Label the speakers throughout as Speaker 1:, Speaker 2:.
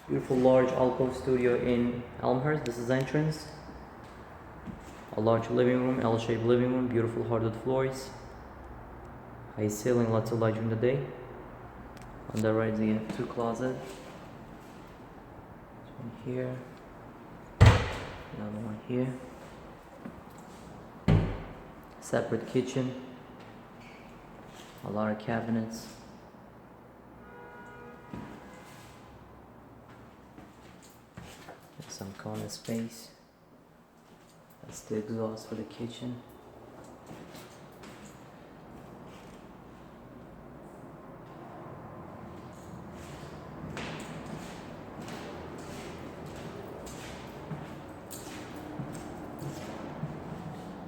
Speaker 1: Beautiful large alcove studio in Elmhurst. This is entrance. A large living room, L-shaped living room, beautiful hardwood floors. High ceiling, lots of light during the day. On the right you have two closets. This one here. Another one here. Separate kitchen. A lot of cabinets. Some corner space. That's the exhaust for the kitchen.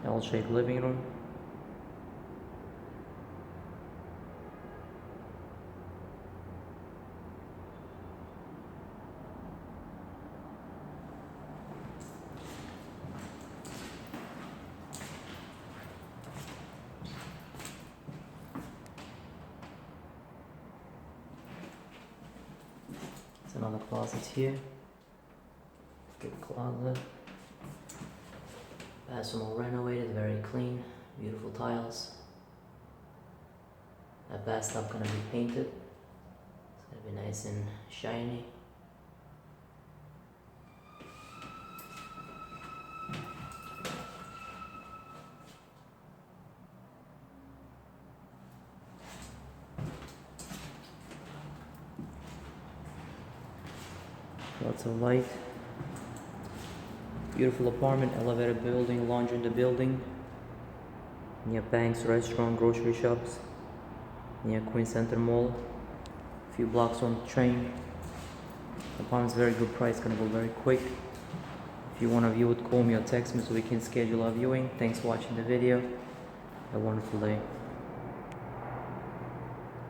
Speaker 1: L-shaped living room. There's another closet here. Good closet. Bathroom all renovated, very clean, beautiful tiles. That bathtub gonna be painted. It's gonna be nice and shiny. Lots of light. Beautiful apartment, elevated building, laundry in the building. Near banks, restaurant, grocery shops. Near Queen Center Mall. A few blocks on the train. Apartment's very good price, gonna go very quick. If you wanna view it, call me or text me so we can schedule our viewing. Thanks for watching the video. Have a wonderful day.